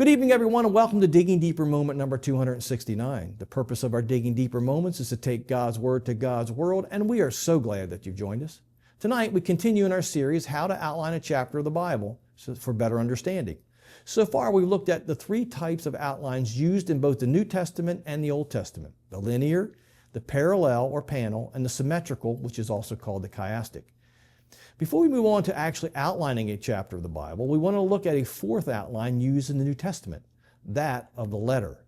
Good evening, everyone, and welcome to Digging Deeper moment number 269. The purpose of our Digging Deeper moments is to take God's Word to God's world, and we are so glad that you've joined us. Tonight, we continue in our series, How to Outline a Chapter of the Bible for Better Understanding. So far, we've looked at the three types of outlines used in both the New Testament and the Old Testament: the linear, the parallel or panel, and the symmetrical, which is also called the chiastic. Before we move on to actually outlining a chapter of the Bible, we want to look at a fourth outline used in the New Testament, that of the letter.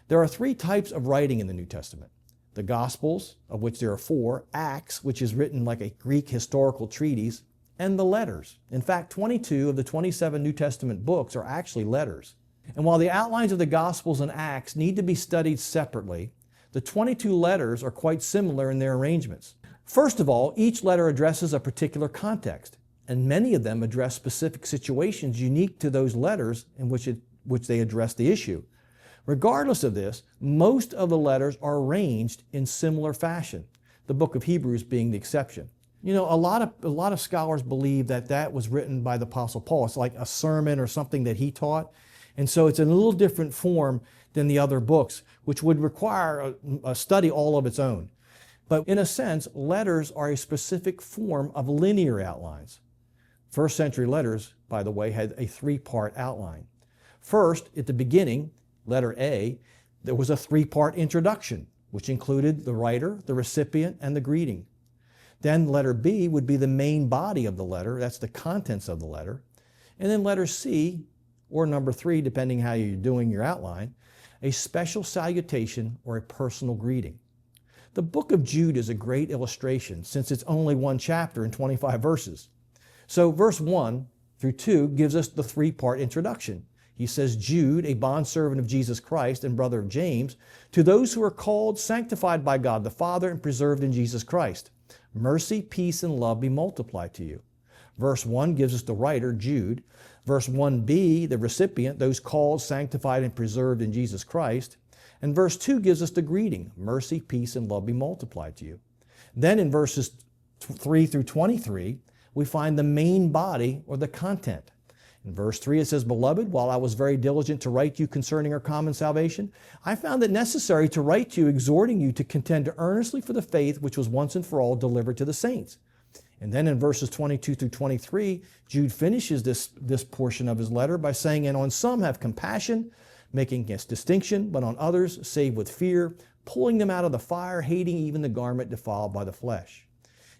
There are three types of writing in the New Testament: the Gospels, of which there are four; Acts, which is written like a Greek historical treatise; and the letters. In fact, 22 of the 27 New Testament books are actually letters. And while the outlines of the Gospels and Acts need to be studied separately, the 22 letters are quite similar in their arrangements. First of all, each letter addresses a particular context, and many of them address specific situations unique to those letters in which they address the issue. Regardless of this, most of the letters are arranged in similar fashion, the book of Hebrews being the exception. You know, a lot of scholars believe that was written by the Apostle Paul. It's like a sermon or something that he taught, and so it's in a little different form than the other books, which would require a study all of its own. But in a sense, letters are a specific form of linear outlines. First century letters, by the way, had a three-part outline. First, at the beginning, letter A, there was a three-part introduction, which included the writer, the recipient, and the greeting. Then letter B would be the main body of the letter, that's the contents of the letter. And then letter C, or number 3, depending how you're doing your outline, a special salutation or a personal greeting. The book of Jude is a great illustration since it's only one chapter and 25 verses. So verse 1 through 2 gives us the three-part introduction. He says, "Jude, a bondservant of Jesus Christ and brother of James, to those who are called, sanctified by God the Father, and preserved in Jesus Christ. Mercy, peace, and love be multiplied to you." Verse 1 gives us the writer, Jude. Verse 1b, the recipient, those called, sanctified, and preserved in Jesus Christ. And verse 2 gives us the greeting, mercy, peace, and love be multiplied to you. Then in verses 3 through 23, we find the main body or the content. In verse 3 it says, "Beloved, while I was very diligent to write you concerning our common salvation, I found it necessary to write to you, exhorting you to contend earnestly for the faith which was once and for all delivered to the saints." And then in verses 22 through 23, Jude finishes this portion of his letter by saying, "And on some have compassion, making against distinction, but on others save with fear, pulling them out of the fire, hating even the garment defiled by the flesh."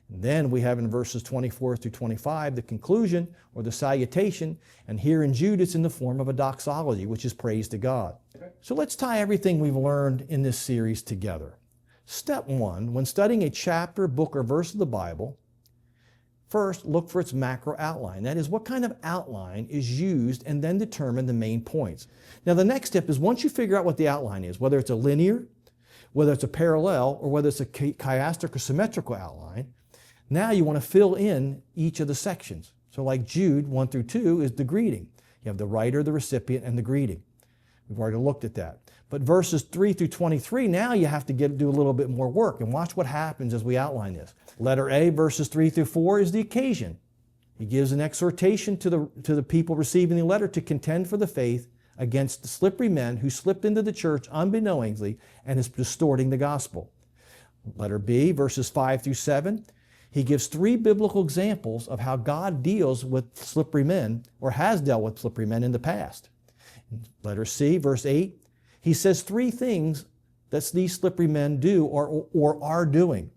And then we have in verses 24 through 25 the conclusion or the salutation, and here in Jude it's in the form of a doxology, which is praise to God. So let's tie everything we've learned in this series together. Step 1, when studying a chapter, book, or verse of the Bible, first, look for its macro outline. That is, what kind of outline is used, and then determine the main points. Now, the next step is once you figure out what the outline is, whether it's a linear, whether it's a parallel, or whether it's a chiastic or symmetrical outline, now you want to fill in each of the sections. So like Jude 1 through 2 is the greeting. You have the writer, the recipient, and the greeting. We've already looked at that. But verses 3 through 23, now you have to do a little bit more work, and watch what happens as we outline this. Letter A, verses 3 through 4 is the occasion. He gives an exhortation to the people receiving the letter to contend for the faith against the slippery men who slipped into the church unbeknowingly and is distorting the gospel. Letter B, verses 5 through 7, he gives 3 biblical examples of how God deals with slippery men, or has dealt with slippery men in the past. Letter C, verse 8, he says 3 things that these slippery men do or are doing.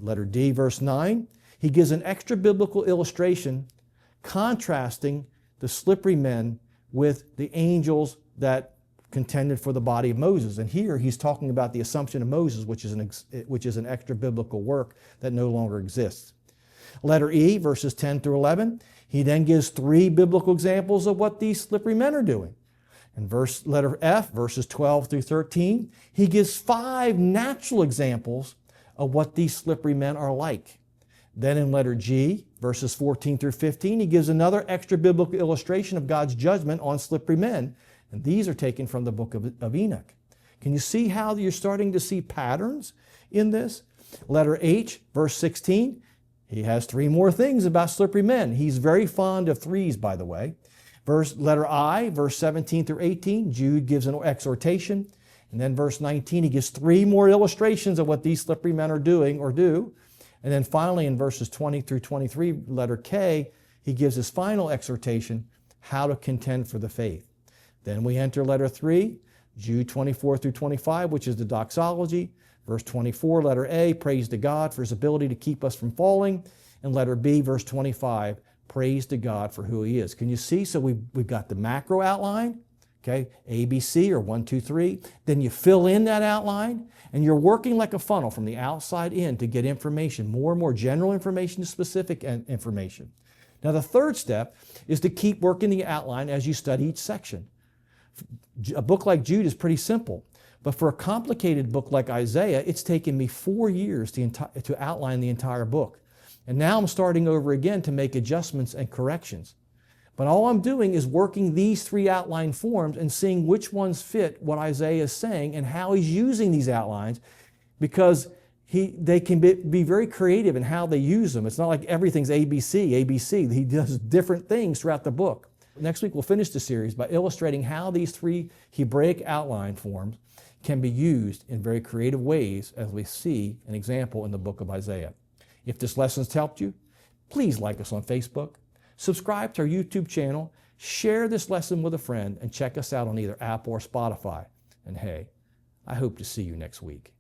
Letter D, verse 9, he gives an extra biblical illustration contrasting the slippery men with the angels that contended for the body of Moses. And here he's talking about the Assumption of Moses, which is an extra biblical work that no longer exists. Letter E, verses 10 through 11, he then gives 3 biblical examples of what these slippery men are doing. In letter F, verses 12 through 13, he gives 5 natural examples of what these slippery men are like. Then in letter G, verses 14 through 15, he gives another extra biblical illustration of God's judgment on slippery men. And these are taken from the book of Enoch. Can you see how you're starting to see patterns in this? Letter H, verse 16, he has 3 more things about slippery men. He's very fond of threes, by the way. Letter I, verse 17 through 18, Jude gives an exhortation. And then verse 19, he gives 3 more illustrations of what these slippery men are doing or do. And then finally in verses 20 through 23, letter K, he gives his final exhortation, how to contend for the faith. Then we enter letter 3, Jude 24 through 25, which is the doxology. Verse 24, letter A, praise to God for his ability to keep us from falling. And letter B, verse 25, praise to God for who he is. Can you see? So we've got the macro outline, okay, ABC or 1, 2, 3. Then you fill in that outline, and you're working like a funnel from the outside in to get information, more and more general information to specific information. Now the third step is to keep working the outline as you study each section. A book like Jude is pretty simple, but for a complicated book like Isaiah, it's taken me 4 years to outline the entire book. And now I'm starting over again to make adjustments and corrections. But all I'm doing is working these 3 outline forms and seeing which ones fit what Isaiah is saying and how he's using these outlines, because they can be very creative in how they use them. It's not like everything's ABC, ABC. He does different things throughout the book. Next week we'll finish the series by illustrating how these 3 Hebraic outline forms can be used in very creative ways, as we see an example in the book of Isaiah. If this lesson's helped you, please like us on Facebook, subscribe to our YouTube channel, share this lesson with a friend, and check us out on either Apple or Spotify. And hey, I hope to see you next week.